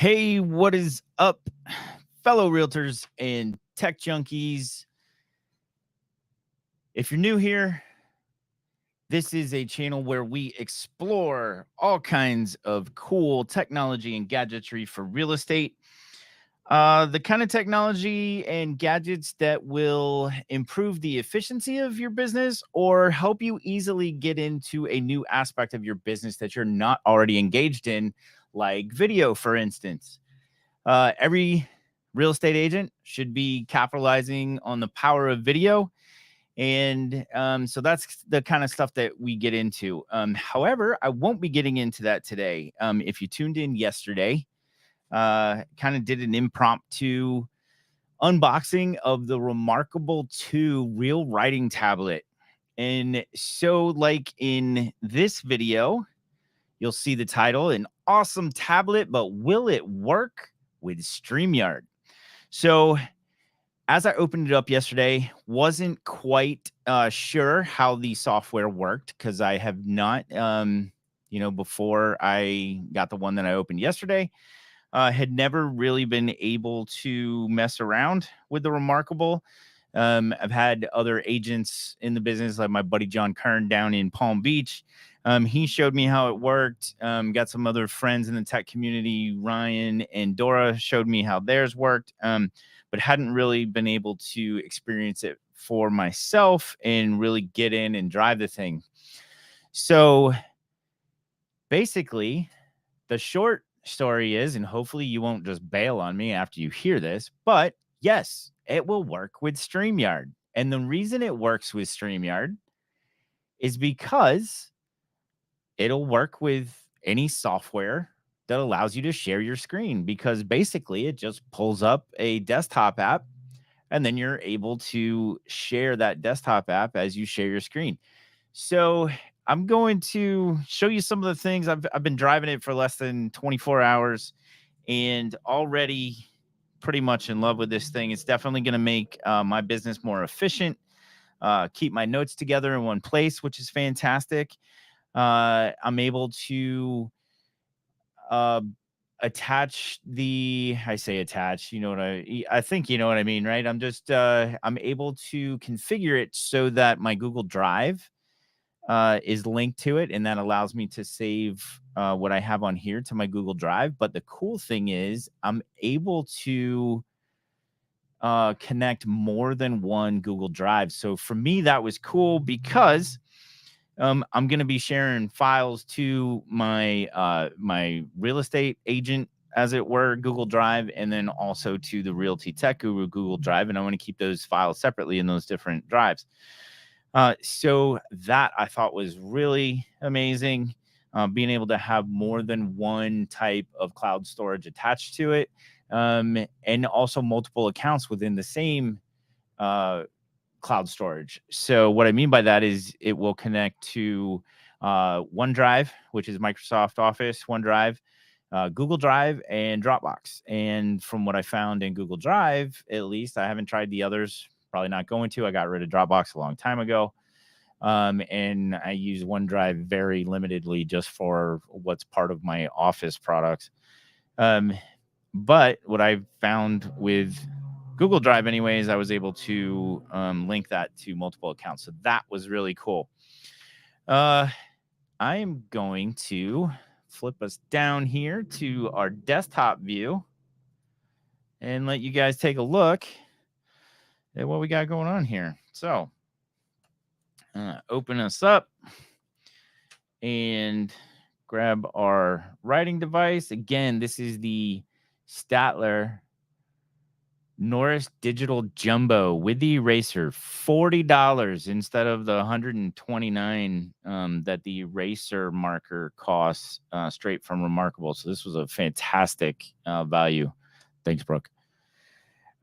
Hey, what is up, fellow realtors and tech junkies? If you're new here, this is a channel where we explore all kinds of cool technology and gadgetry for real estate. The kind of technology and gadgets that will improve the efficiency of your business or help you easily get into a new aspect of your business that you're not already engaged in, like video, for instance. Every real estate agent should be capitalizing on the power of video. And so that's the kind of stuff that we get into. However, I won't be getting into that today. If you tuned in yesterday, kind of did an impromptu unboxing of the reMarkable 2 real writing tablet. And so, like in this video, you'll see the title, an awesome tablet, but will it work with StreamYard? So as I opened it up yesterday, wasn't quite sure how the software worked because I have not, before I got the one that I opened yesterday, had never really been able to mess around with the reMarkable. I've had other agents in the business, like my buddy John Kern down in Palm Beach. He showed me how it worked. Got some other friends in the tech community, Ryan and Dora, showed me how theirs worked, but hadn't really been able to experience it for myself and really get in and drive the thing. So basically, the short story is, and hopefully you won't just bail on me after you hear this, but yes, it will work with StreamYard. And the reason it works with StreamYard is because it'll work with any software that allows you to share your screen, because basically it just pulls up a desktop app and then you're able to share that desktop app as you share your screen. So I'm going to show you some of the things. I've been driving it for less than 24 hours and already pretty much in love with this thing. It's definitely going to make my business more efficient, keep my notes together in one place, which is fantastic. I'm able to uh, attach I say attach, I think you know what I mean, right? I'm able to configure it so that my Google Drive is linked to it, and that allows me to save what I have on here to my Google Drive. But the cool thing is I'm able to connect more than one Google Drive. So for me, that was cool because I'm going to be sharing files to my real estate agent, as it were, Google Drive, and then also to the Realty Tech Guru Google Drive. And I want to keep those files separately in those different drives. So that I thought was really amazing, being able to have more than one type of cloud storage attached to it, and also multiple accounts within the same cloud storage. So what I mean by that is it will connect to OneDrive, which is Microsoft Office, OneDrive, Google Drive, and Dropbox. And from what I found in Google Drive, at least, I haven't tried the others, probably not going to. I got rid of Dropbox a long time ago. And I use OneDrive very limitedly just for what's part of my office products. But what I found with Google Drive anyways, I was able to link that to multiple accounts. So that was really cool. I am going to flip us down here to our desktop view and let you guys take a look at what we got going on here. So open us up and grab our writing device. Again, this is the Staedtler Noris Digital Jumbo with the eraser, $40 instead of the $129 that the eraser marker costs straight from reMarkable. So this was a fantastic value. Thanks, Brooke.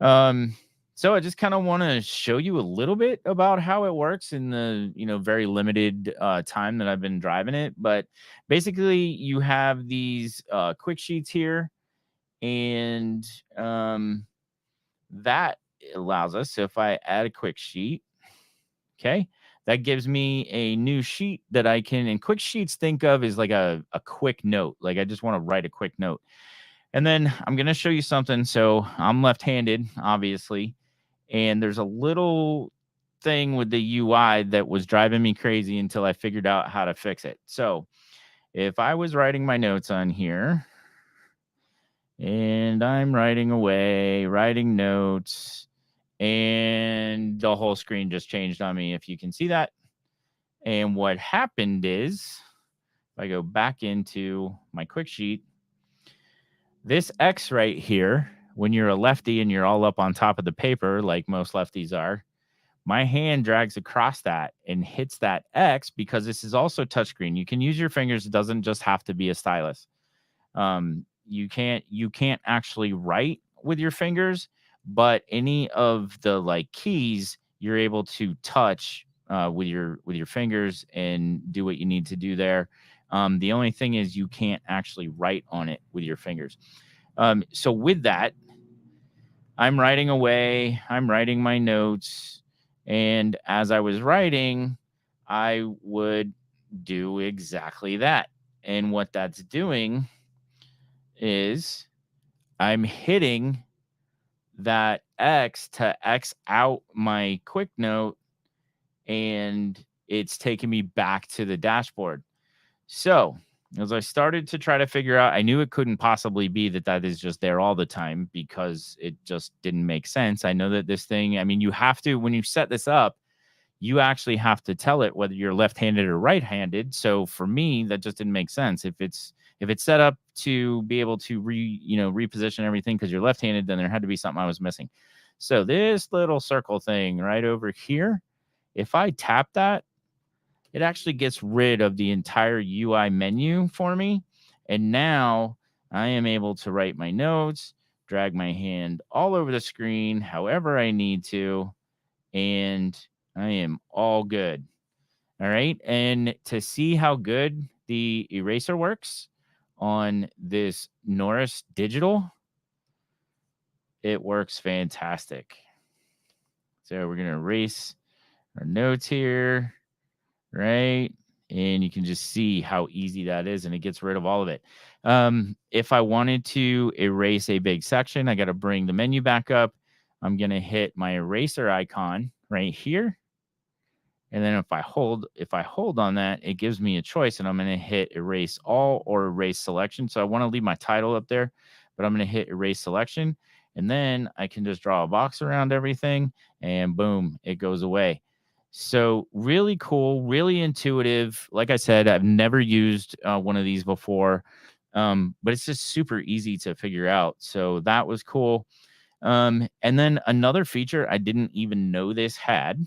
So I just kind of want to show you a little bit about how it works in the very limited time that I've been driving it. But basically, you have these quick sheets here, and that allows us, so if I add a quick sheet, okay, that gives me a new sheet that I can, and quick sheets think of as like a quick note. Like I just want to write a quick note. And then I'm going to show you something. So I'm left-handed, obviously, and there's a little thing with the UI that was driving me crazy until I figured out how to fix it. So if I was writing my notes on here, and I'm writing away, writing notes, and the whole screen just changed on me, if you can see that. And what happened is, if I go back into my quick sheet, this X right here, when you're a lefty and you're all up on top of the paper, like most lefties are, my hand drags across that and hits that X because this is also touchscreen. You can use your fingers. It doesn't just have to be a stylus. You can't actually write with your fingers, but any of the like keys you're able to touch with your fingers and do what you need to do there. The only thing is you can't actually write on it with your fingers. So with that, I'm writing away, I'm writing my notes, and as I was writing, I would do exactly that. And what that's doing is I'm hitting that X to X out my quick note, and it's taking me back to the dashboard. So as I started to try to figure out, I knew it couldn't possibly be that is just there all the time because it just didn't make sense. I know that this thing, I mean, you have to, when you set this up, you actually have to tell it whether you're left-handed or right-handed. So for me, that just didn't make sense. If it's set up to be able to reposition everything because you're left-handed, then there had to be something I was missing. So this little circle thing right over here, if I tap that, it actually gets rid of the entire UI menu for me. And now I am able to write my notes, drag my hand all over the screen, however I need to, and I am all good. All right. And to see how good the eraser works on this Noris digital, it works fantastic. So we're going to erase our notes here, right? And you can just see how easy that is, and it gets rid of all of it. If I wanted to erase a big section, I got to bring the menu back up. I'm going to hit my eraser icon right here. And then if I hold on that, it gives me a choice, and I'm going to hit erase all or erase selection. So I want to leave my title up there, but I'm going to hit erase selection, and then I can just draw a box around everything, and boom, it goes away. So really cool, really intuitive. Like I said, I've never used one of these before, but it's just super easy to figure out. So that was cool. And then another feature I didn't even know this had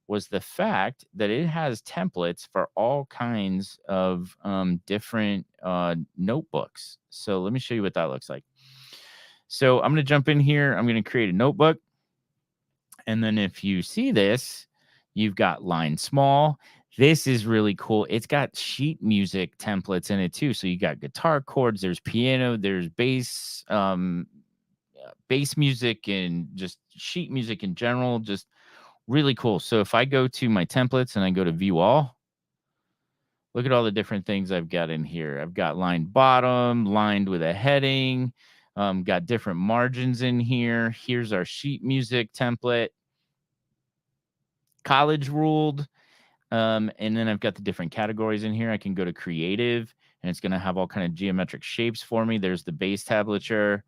was the fact that it has templates for all kinds of different notebooks. So let me show you what that looks like. So I'm going to jump in here. I'm going to create a notebook. And then if you see this, you've got line small. This is really cool. It's got sheet music templates in it too. So you got guitar chords, there's piano, there's bass music, and just sheet music in general. Just really cool. So if I go to my templates and I go to view all, look at all the different things I've got in here. I've got lined bottom, lined with a heading, got different margins in here. Here's our sheet music template, college ruled. And then I've got the different categories in here. I can go to creative, and it's going to have all kind of geometric shapes for me. There's the bass tablature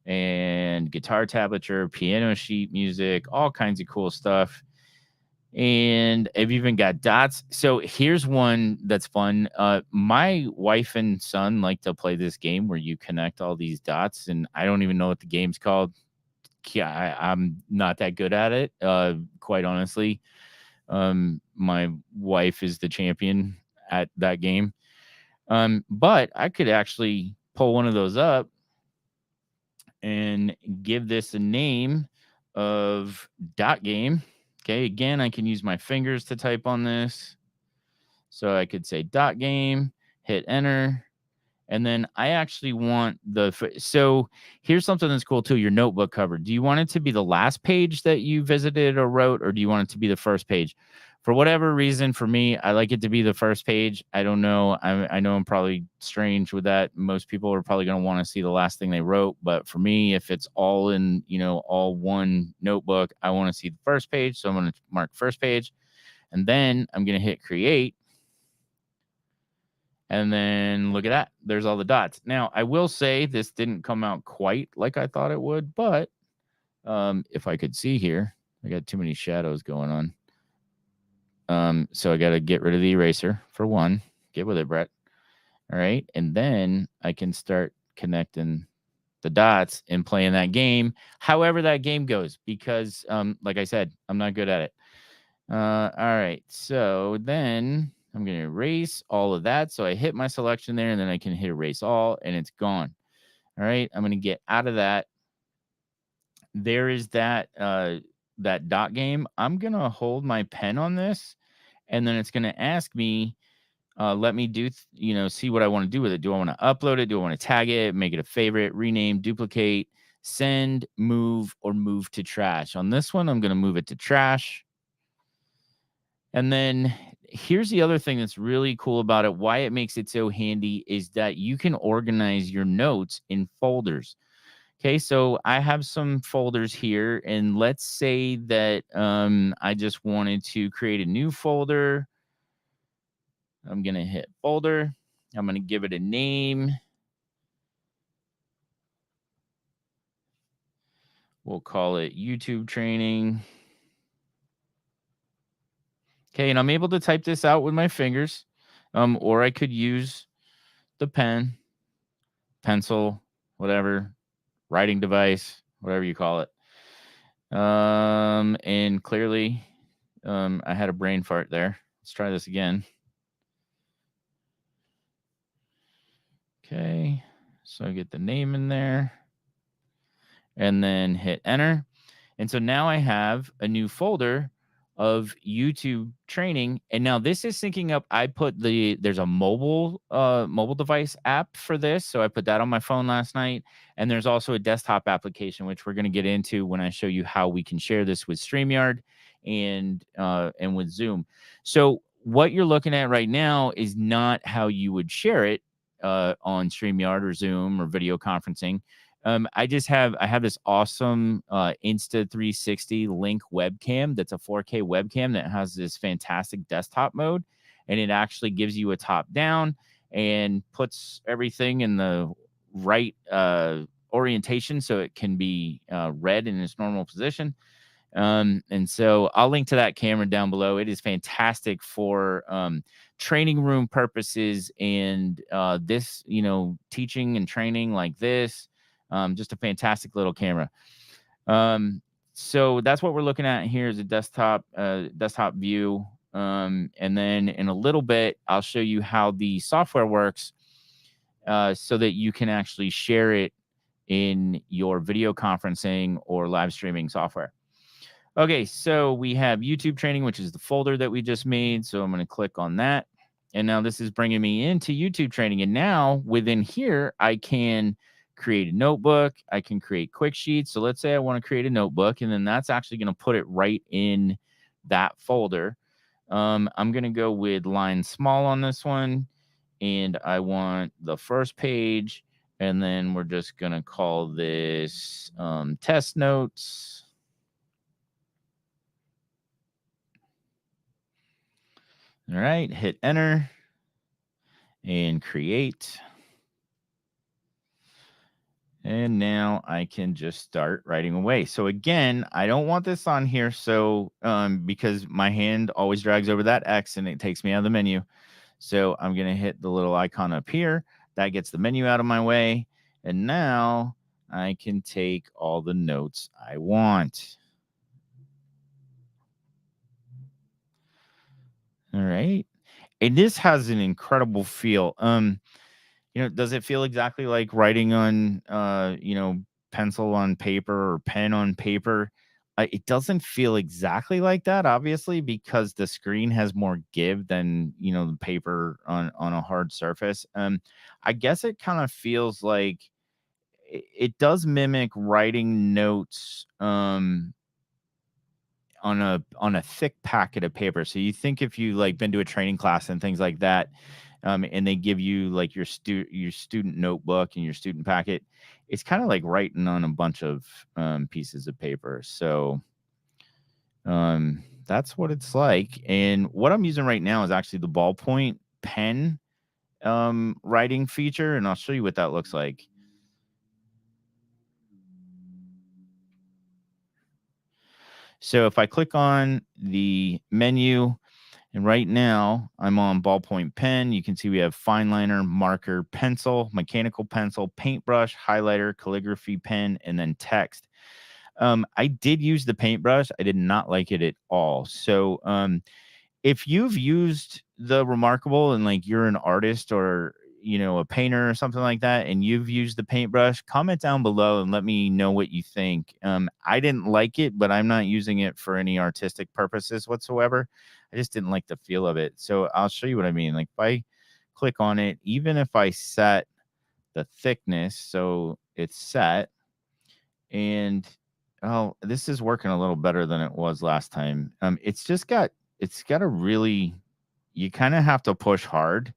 and guitar tablature, piano sheet music, all kinds of cool stuff. And I've even got dots. So here's one that's fun. My wife and son like to play this game where you connect all these dots, and I don't even know what the game's called. Yeah, I'm not that good at it, quite honestly. My wife is the champion at that game. But I could actually pull one of those up and give this a name of dot game. Okay, again, I can use my fingers to type on this. So I could say dot game, hit enter, and then I actually want so here's something that's cool too, your notebook cover. Do you want it to be the last page that you visited or wrote, or do you want it to be the first page? For whatever reason, for me, I like it to be the first page. I don't know. I know I'm probably strange with that. Most people are probably going to want to see the last thing they wrote. But for me, if it's all in, all one notebook, I want to see the first page. So I'm going to mark first page. And then I'm going to hit create. And then look at that. There's all the dots. Now, I will say this didn't come out quite like I thought it would. But if I could see here, I got too many shadows going on. So I got to get rid of the eraser for one. Get with it, Brett. All right. And then I can start connecting the dots and playing that game, however that game goes, because like I said, I'm not good at it. All right. So then I'm going to erase all of that. So I hit my selection there, and then I can hit erase all, and it's gone. All right. I'm going to get out of that. There is that dot game. I'm going to hold my pen on this, and then it's going to ask me, let me do, see what I want to do with it. Do I want to upload it? Do I want to tag it, make it a favorite, rename, duplicate, send, move, or move to trash? On this one, I'm going to move it to trash. And then here's the other thing that's really cool about it. Why it makes it so handy is that you can organize your notes in folders. Okay, so I have some folders here, and let's say that I just wanted to create a new folder. I'm going to hit folder. I'm going to give it a name. We'll call it YouTube training. Okay, and I'm able to type this out with my fingers, or I could use the pen, pencil, whatever, writing device, whatever you call it. And clearly, I had a brain fart there. Let's try this again. Okay, so I get the name in there and then hit enter. And so now I have a new folder of YouTube training. And now this is syncing up. I put there's a mobile device app for this. So I put that on my phone last night. And there's also a desktop application, which we're going to get into when I show you how we can share this with StreamYard and with Zoom. So what you're looking at right now is not how you would share it on StreamYard or Zoom or video conferencing. I have this awesome Insta360 Link webcam that's a 4K webcam that has this fantastic desktop mode, and it actually gives you a top down and puts everything in the right orientation so it can be read in its normal position. And so I'll link to that camera down below. It is fantastic for training room purposes and this, teaching and training like this. Just a fantastic little camera. So that's what we're looking at here is a desktop view. And then in a little bit, I'll show you how the software works so that you can actually share it in your video conferencing or live streaming software. Okay, so we have YouTube training, which is the folder that we just made. So I'm going to click on that. And now this is bringing me into YouTube training. And now within here, I can create a notebook. I can create quick sheets. So let's say I want to create a notebook, and then that's actually going to put it right in that folder. I'm going to go with line small on this one. And I want the first page. And then we're just going to call this test notes. All right, hit enter and create. And now I can just start writing away. So again, I don't want this on here. So because my hand always drags over that X and it takes me out of the menu. So I'm going to hit the little icon up here. That gets the menu out of my way. And now I can take all the notes I want. All right. And this has an incredible feel. Does it feel exactly like writing on, pencil on paper or pen on paper? It doesn't feel exactly like that, obviously, because the screen has more give than, the paper on a hard surface. I guess it kind of feels like it does mimic writing notes, on a thick packet of paper. So you think if you like been to a training class and things like that, and they give you like your student notebook and your student packet, it's kind of like writing on a bunch of pieces of paper. So that's what it's like. And what I'm using right now is actually the ballpoint pen writing feature, and I'll show you what that looks like. So if I click on the menu, and right now I'm on ballpoint pen, you can see we have fine liner, marker, pencil, mechanical pencil, paintbrush, highlighter, calligraphy pen, and then text. I did use the paintbrush. I did not like it at all. So if you've used the reMarkable and like you're an artist or a painter or something like that, and you've used the paintbrush, comment down below and let me know what you think. I didn't like it, but I'm not using it for any artistic purposes whatsoever. I just didn't like the feel of it. So I'll show you what I mean. Like if I click on it, even if I set the thickness so it's set, and this is working a little better than it was last time. It's got a really, you kind of have to push hard,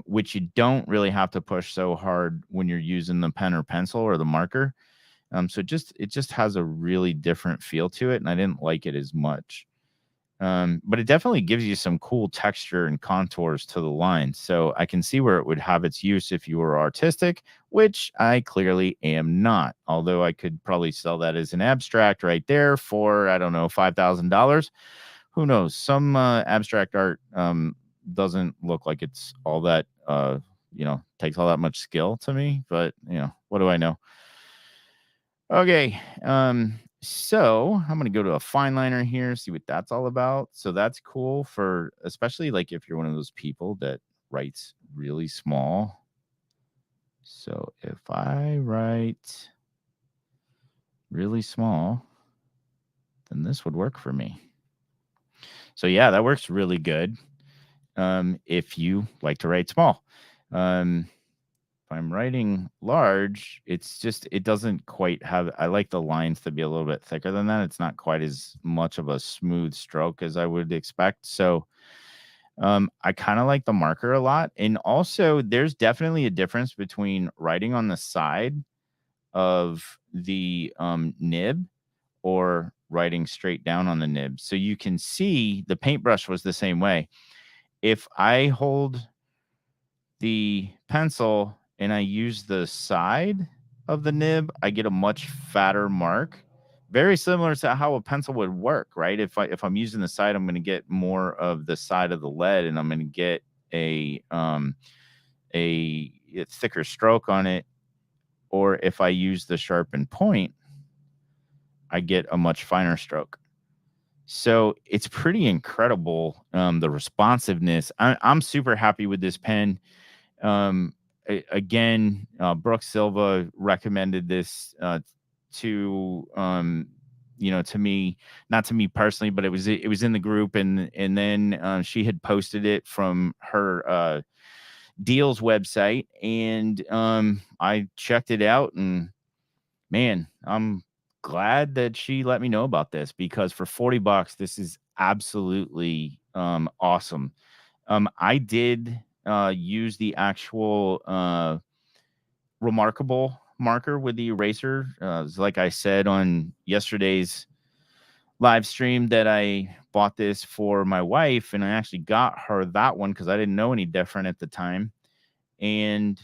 which you don't really have to push so hard when you're using the pen or pencil or the marker. So it just has a really different feel to it, and I didn't like it as much. But it definitely gives you some cool texture and contours to the line. So I can see where it would have its use if you were artistic, which I clearly am not. Although I could probably sell that as an abstract right there for, I don't know, $5,000. Who knows? Some abstract art doesn't look like it's all that, takes all that much skill to me. But, what do I know? Okay. So I'm going to go to a fine liner here, see what that's all about. So that's cool for, especially like if you're one of those people that writes really small. So if I write really small, then this would work for me. So yeah, that works really good. If you like to write small. If I'm writing large, it doesn't quite have, I like the lines to be a little bit thicker than that. It's not quite as much of a smooth stroke as I would expect. So I kind of like the marker a lot. And also there's definitely a difference between writing on the side of the nib or writing straight down on the nib. So you can see the paintbrush was the same way. If I hold the pencil and I use the side of the nib, I get a much fatter mark. Very similar to how a pencil would work, right? If I'm using the side, I'm going to get more of the side of the lead, and I'm going to get a thicker stroke on it. Or if I use the sharpened point, I get a much finer stroke. So it's pretty incredible, the responsiveness. I'm super happy with this pen. Again, Brooke Silva recommended this to to me, not to me personally, but it was in the group, and then she had posted it from her deals website, and I checked it out, and man, I'm glad that she let me know about this, because for $40, this is absolutely awesome. I did use the actual reMarkable marker with the eraser. Like I said on yesterday's live stream, that I bought this for my wife, and I actually got her that one because I didn't know any different at the time. And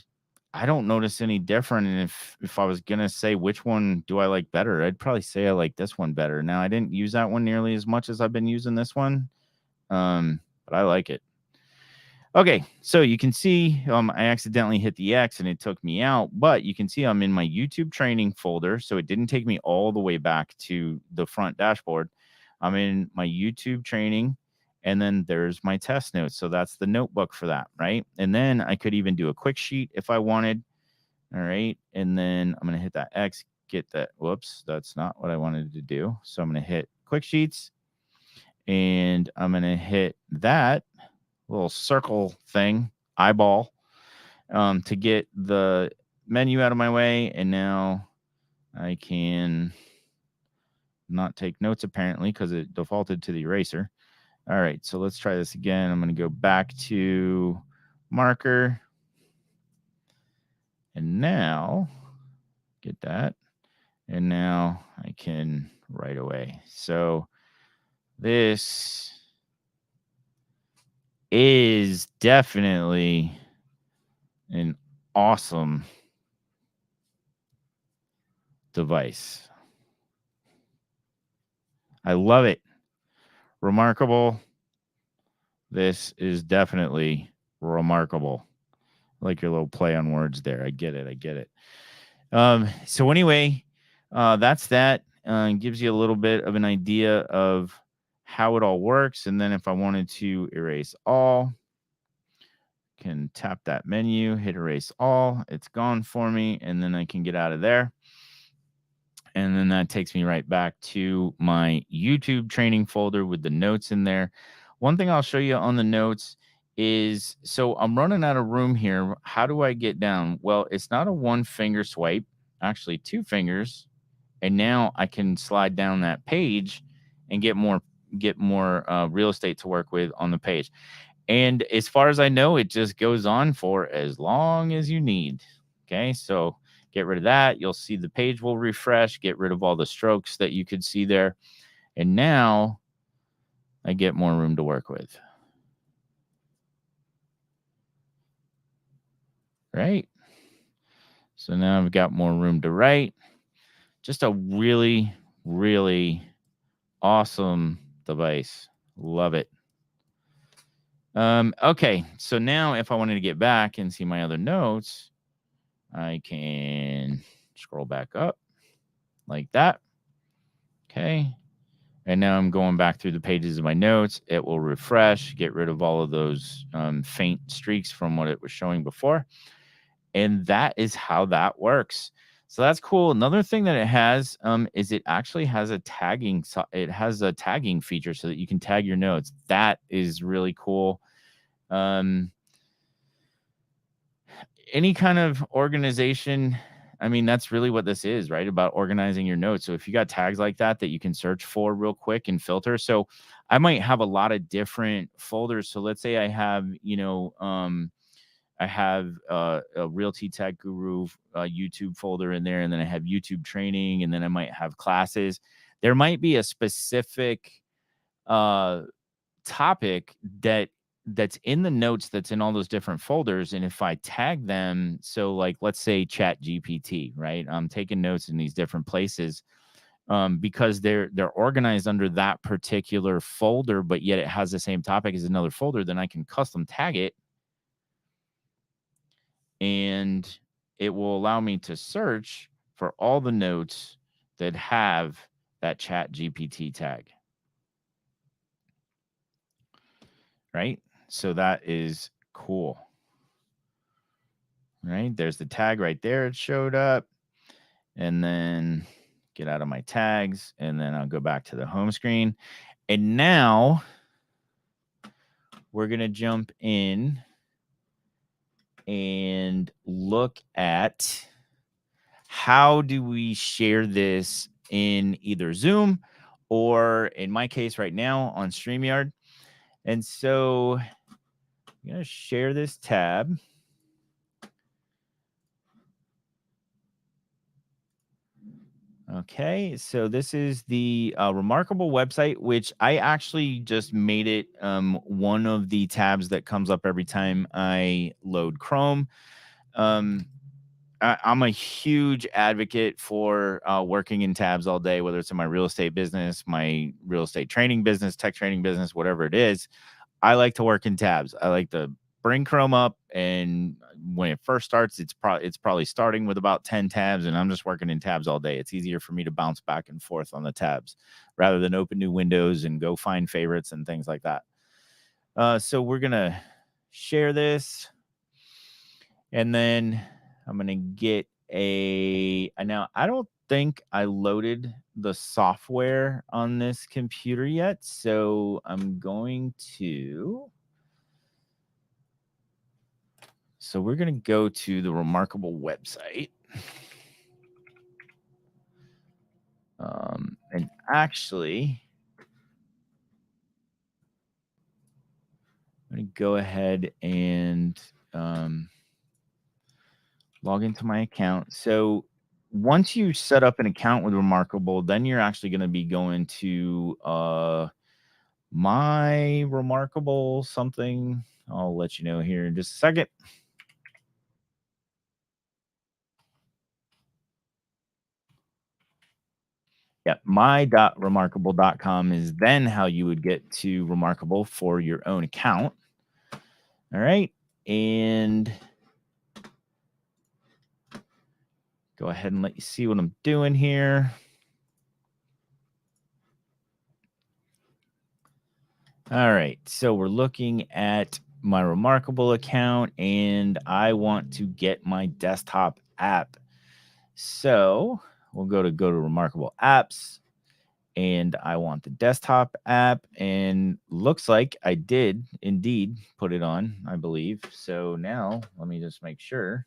I don't notice any different. And if I was gonna say which one do I like better, I'd probably say I like this one better. Now I didn't use that one nearly as much as I've been using this one, but I like it. Okay, so you can see I accidentally hit the X and it took me out, but you can see I'm in my YouTube training folder, so it didn't take me all the way back to the front dashboard. I'm in my YouTube training, and then there's my test notes. So that's the notebook for that, right? And then I could even do a quick sheet if I wanted. All right, and then I'm going to hit that X, get that. Whoops, that's not what I wanted to do. So I'm going to hit quick sheets, and I'm going to hit that little circle thing, eyeball, to get the menu out of my way. And now I can not take notes apparently because it defaulted to the eraser. All right, so let's try this again. I'm going to go back to marker. And now, get that. And now I can write away. So this is definitely an awesome device. I love it. reMarkable. This is definitely reMarkable. I like your little play on words there. I get it. So anyway, that's that. Gives you a little bit of an idea of how it all works. And then if I wanted to erase all, can tap that menu, hit erase all. It's gone for me. And then I can get out of there. And then that takes me right back to my YouTube training folder with the notes in there. One thing I'll show you on the notes is, so I'm running out of room here. How do I get down? Well, it's not a one finger swipe, actually 2 fingers. And now I can slide down that page and get more real estate to work with on the page. And as far as I know, it just goes on for as long as you need. Okay, so get rid of that. You'll see the page will refresh, get rid of all the strokes that you could see there. And now I get more room to work with. Right? So now I've got more room to write. Just a really, really awesome device. Love it. Okay, so now if I wanted to get back and see my other notes, I can scroll back up like that. Okay. And now I'm going back through the pages of my notes. It will refresh, get rid of all of those faint streaks from what it was showing before. And that is how that works. So that's cool. Another thing that it has is it actually has a tagging. It has a tagging feature so that you can tag your notes. That is really cool. Any kind of organization, I mean, that's really what this is, right? About organizing your notes. So if you got tags like that you can search for real quick and filter. So I might have a lot of different folders. So let's say I have, I have a Realty Tech Guru YouTube folder in there, and then I have YouTube training, and then I might have classes. There might be a specific topic that's in the notes that's in all those different folders. And if I tag them, so like let's say Chat GPT, right? I'm taking notes in these different places because they're organized under that particular folder, but yet it has the same topic as another folder, then I can custom tag it and it will allow me to search for all the notes that have that Chat GPT tag. Right? So that is cool. Right? There's the tag right there. It showed up. And then get out of my tags. And then I'll go back to the home screen. And now we're going to jump in and look at how do we share this in either Zoom or in my case right now on StreamYard. And so I'm going to share this tab. Okay, so this is the reMarkable website, which I actually just made it one of the tabs that comes up every time I load Chrome. I'm a huge advocate for working in tabs all day, whether it's in my real estate business, my real estate training business, tech training business, whatever it is. I like to work in tabs. I like to bring Chrome up, and when it first starts, it's probably starting with about 10 tabs, and I'm just working in tabs all day. It's easier for me to bounce back and forth on the tabs rather than open new windows and go find favorites and things like that. So we're gonna share this, and then I'm gonna get now I don't think I loaded the software on this computer yet, so I'm going to. So we're going to go to the reMarkable website. And actually, I'm going to go ahead and log into my account. So once you set up an account with reMarkable, then you're actually going to be going to my reMarkable something. I'll let you know here in just a second. Yeah, my.remarkable.com is then how you would get to reMarkable for your own account. All right. And go ahead and let you see what I'm doing here. All right. So we're looking at my reMarkable account, and I want to get my desktop app. So we'll go to reMarkable apps, and I want the desktop app, and looks like I did indeed put it on, I believe. So now let me just make sure.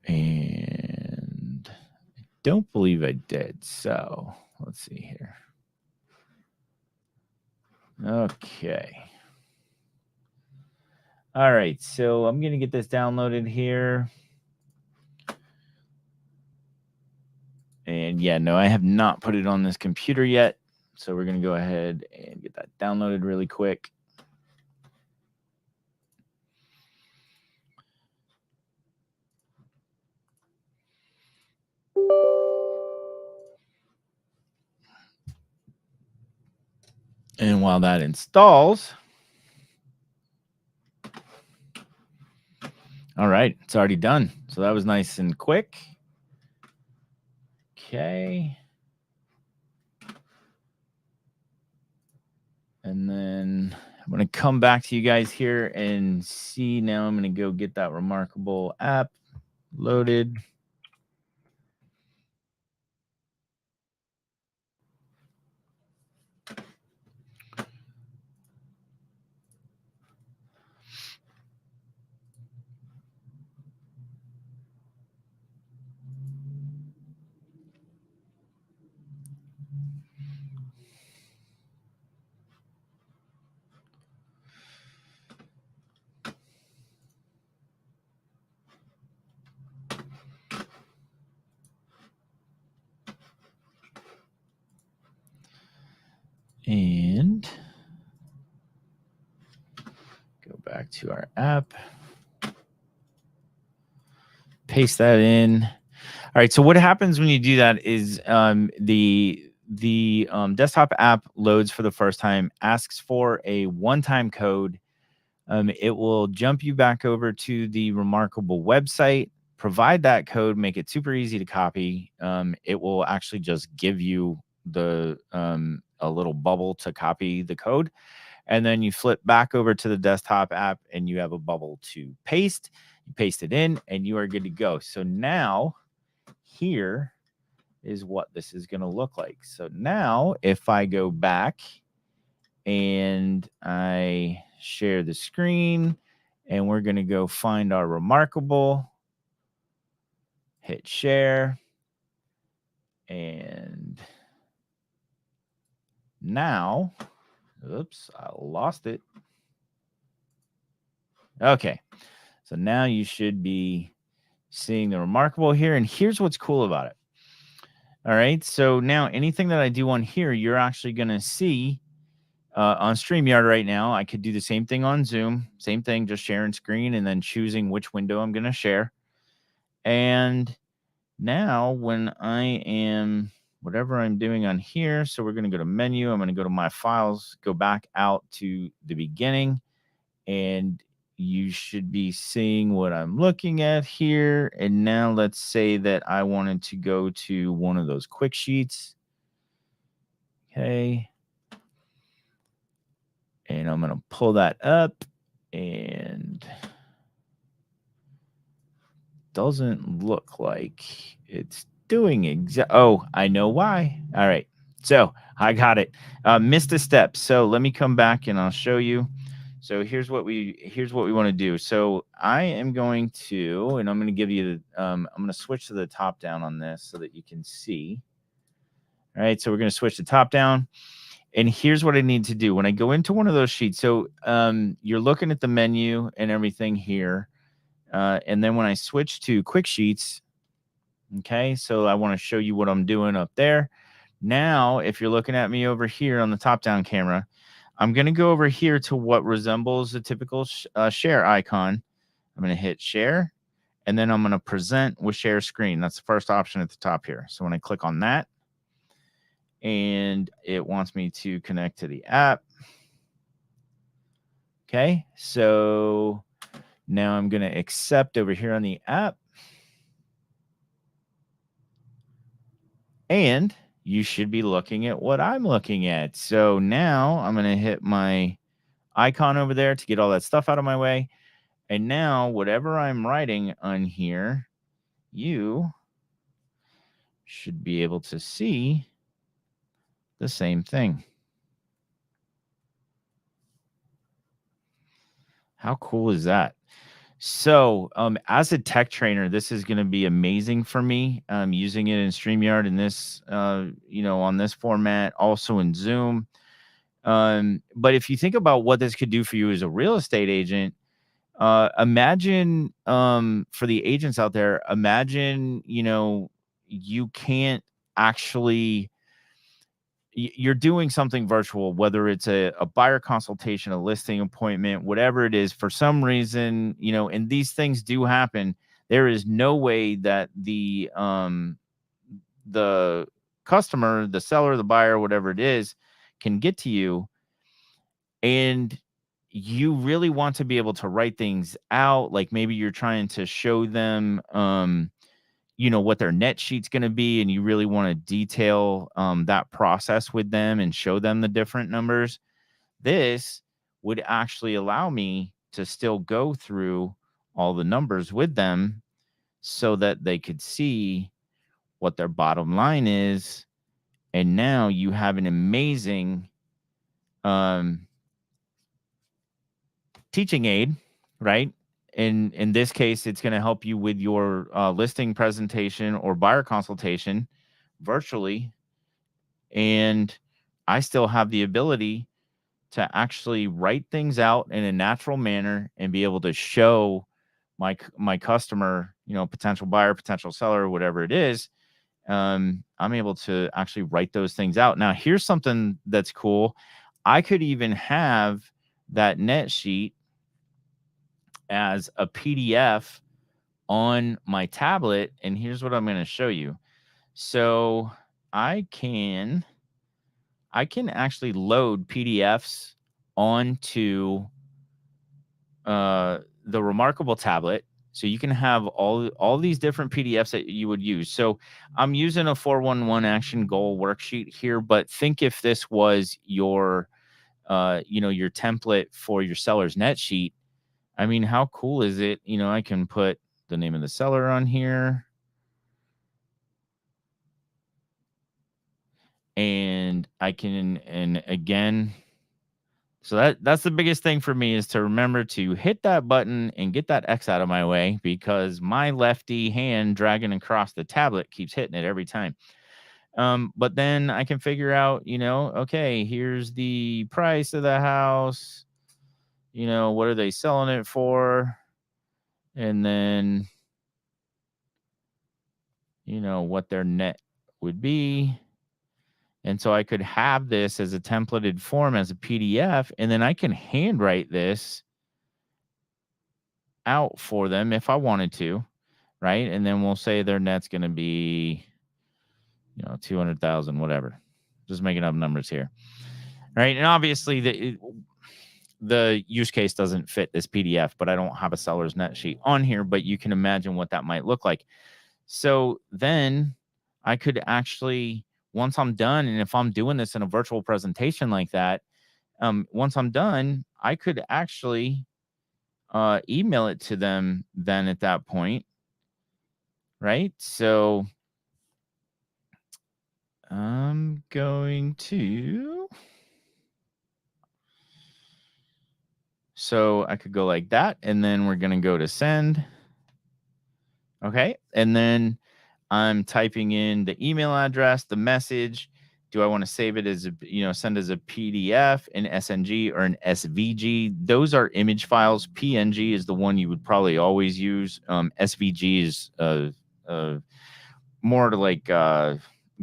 And I don't believe I did. So let's see here. Okay. All right. So I'm going to get this downloaded here. And yeah, no, I have not put it on this computer yet. So we're going to go ahead and get that downloaded really quick. And while that installs, all right, it's already done. So that was nice and quick. Okay. And then I'm going to come back to you guys here and see. Now I'm going to go get that reMarkable app loaded. And go back to our app. Paste that in. All right. So what happens when you do that is the desktop app loads for the first time, asks for a one-time code. It will jump you back over to the reMarkable website, provide that code, make it super easy to copy. It will actually just give you the a little bubble to copy the code. And then you flip back over to the desktop app and you have a bubble to paste. You paste it in and you are good to go. So now here is what this is going to look like. So now if I go back and I share the screen and we're going to go find our reMarkable, hit share, and now, oops, I lost it. Okay, so now you should be seeing the reMarkable here, and here's what's cool about it. All right, so now anything that I do on here, you're actually going to see on StreamYard right now. I could do the same thing on Zoom, same thing, just sharing screen and then choosing which window I'm going to share. And now when I am, whatever I'm doing on here, so we're going to go to menu, I'm going to go to my files, go back out to the beginning, and you should be seeing what I'm looking at here. And now let's say that I wanted to go to one of those quick sheets. Okay. And I'm going to pull that up, and doesn't look like it's doing oh, I know why. All right. So I got it. Missed a step. So let me come back and I'll show you. So here's what we want to do. So I am going to, and I'm going to give you the, I'm going to switch to the top down on this so that you can see. All right. So we're going to switch to top down. And here's what I need to do when I go into one of those sheets. So you're looking at the menu and everything here. And then when I switch to quick sheets, okay, so I want to show you what I'm doing up there. Now, if you're looking at me over here on the top-down camera, I'm going to go over here to what resembles a typical share icon. I'm going to hit share, and then I'm going to present with share screen. That's the first option at the top here. So when I click on that, and it wants me to connect to the app. Okay, so now I'm going to accept over here on the app. And you should be looking at what I'm looking at. So now I'm going to hit my icon over there to get all that stuff out of my way. And now whatever I'm writing on here, you should be able to see the same thing. How cool is that? So as a tech trainer, this is going to be amazing for me. Using it in StreamYard in this, on this format, also in Zoom. But if you think about what this could do for you as a real estate agent, imagine for the agents out there, imagine, you can't actually, you're doing something virtual, whether it's a buyer consultation, a listing appointment, whatever it is, for some reason, and these things do happen. There is no way that the customer, the seller, the buyer, whatever it is, can get to you. And you really want to be able to write things out. Like maybe you're trying to show them, what their net sheet's going to be, and you really want to detail that process with them and show them the different numbers. This would actually allow me to still go through all the numbers with them so that they could see what their bottom line is. And now you have an amazing teaching aid, right? In this case, it's going to help you with your listing presentation or buyer consultation virtually. And I still have the ability to actually write things out in a natural manner and be able to show my customer, potential buyer, potential seller, whatever it is. I'm able to actually write those things out. Now, here's something that's cool. I could even have that net sheet as a PDF on my tablet. And here's what I'm going to show you. So I can actually load PDFs onto the reMarkable tablet. So you can have all these different PDFs that you would use. So I'm using a 411 action goal worksheet here, but think if this was your, your template for your seller's net sheet. I mean, how cool is it? I can put the name of the seller on here. And I can, and again, so that's the biggest thing for me, is to remember to hit that button and get that X out of my way, because my lefty hand dragging across the tablet keeps hitting it every time. But then I can figure out, okay, here's the price of the house. What are they selling it for? And then, what their net would be. And so I could have this as a templated form, as a PDF, and then I can handwrite this out for them if I wanted to, right? And then we'll say their net's going to be, 200,000, whatever. Just making up numbers here, right? And obviously the use case doesn't fit this PDF, but I don't have a seller's net sheet on here, but you can imagine what that might look like. So then I could actually, once I'm done, and if I'm doing this in a virtual presentation like that, once I'm done, I could actually email it to them then at that point, right? So I'm going to. So I could go like that, and then we're going to go to send. Okay. And then I'm typing in the email address, the message. Do I want to save it as send as a PDF, an SNG, or an SVG? Those are image files. PNG is the one you would probably always use. SVG is more to like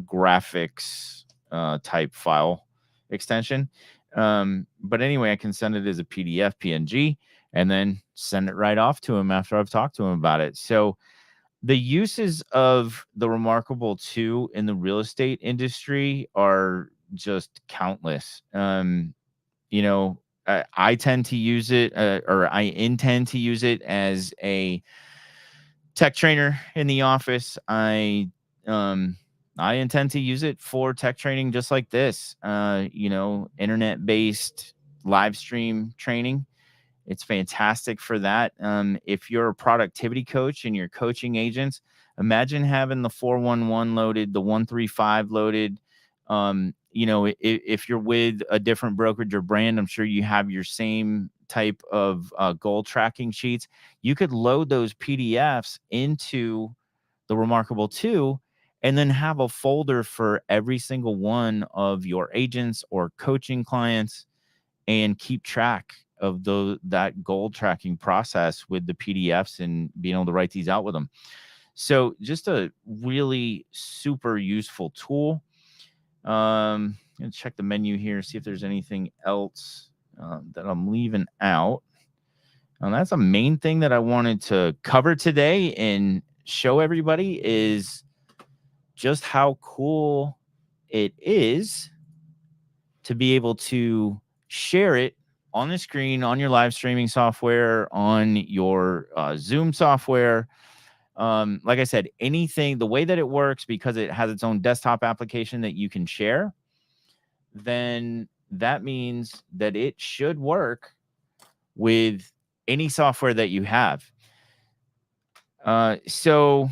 graphics type file extension. But anyway, I can send it as a PDF, PNG, and then send it right off to him after I've talked to him about it. So the uses of the reMarkable 2 in the real estate industry are just countless. I tend to use it, or I intend to use it as a tech trainer in the office. I intend to use it for tech training just like this, internet-based live stream training. It's fantastic for that. If you're a productivity coach and you're coaching agents, imagine having the 411 loaded, the 135 loaded. If you're with a different brokerage or brand, I'm sure you have your same type of goal tracking sheets. You could load those PDFs into the reMarkable 2 and then have a folder for every single one of your agents or coaching clients and keep track of that goal tracking process with the PDFs and being able to write these out with them. So just a really super useful tool. I'm going to check the menu here, see if there's anything else that I'm leaving out. And that's a main thing that I wanted to cover today and show everybody is just how cool it is to be able to share it on the screen, on your live streaming software, on your Zoom software. Like I said, anything, the way that it works, because it has its own desktop application that you can share, then that means that it should work with any software that you have. So,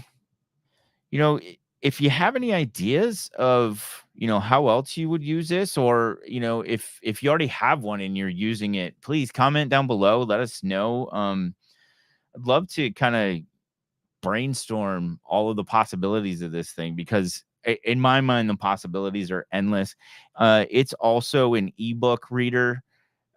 if you have any ideas of, how else you would use this, or, if you already have one and you're using it, please comment down below. Let us know. I'd love to kind of brainstorm all of the possibilities of this thing, because in my mind, the possibilities are endless. It's also an ebook reader.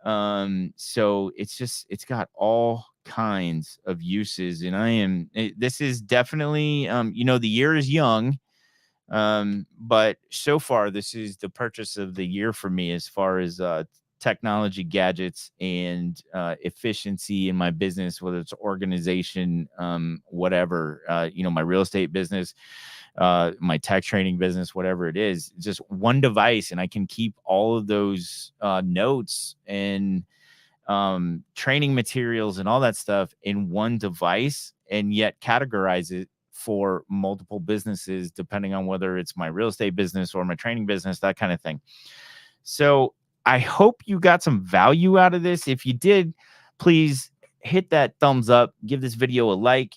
So it's got all kinds of uses, and this is definitely, the year is young. But so far, this is the purchase of the year for me as far as technology gadgets and efficiency in my business, whether it's organization, whatever, my real estate business, my tech training business, whatever it is, just one device. And I can keep all of those notes and training materials and all that stuff in one device, and yet categorize it for multiple businesses, depending on whether it's my real estate business or my training business, that kind of thing. So I hope you got some value out of this. If you did, please hit that thumbs up, give this video a like.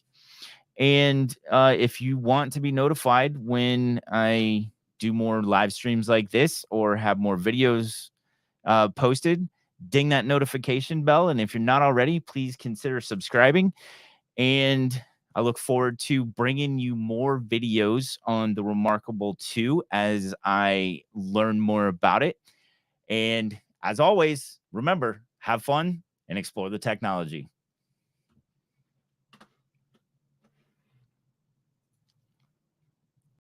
And if you want to be notified when I do more live streams like this or have more videos posted, ding that notification bell. And if you're not already, please consider subscribing. And I look forward to bringing you more videos on the reMarkable 2 as I learn more about it. And as always, remember, have fun and explore the technology.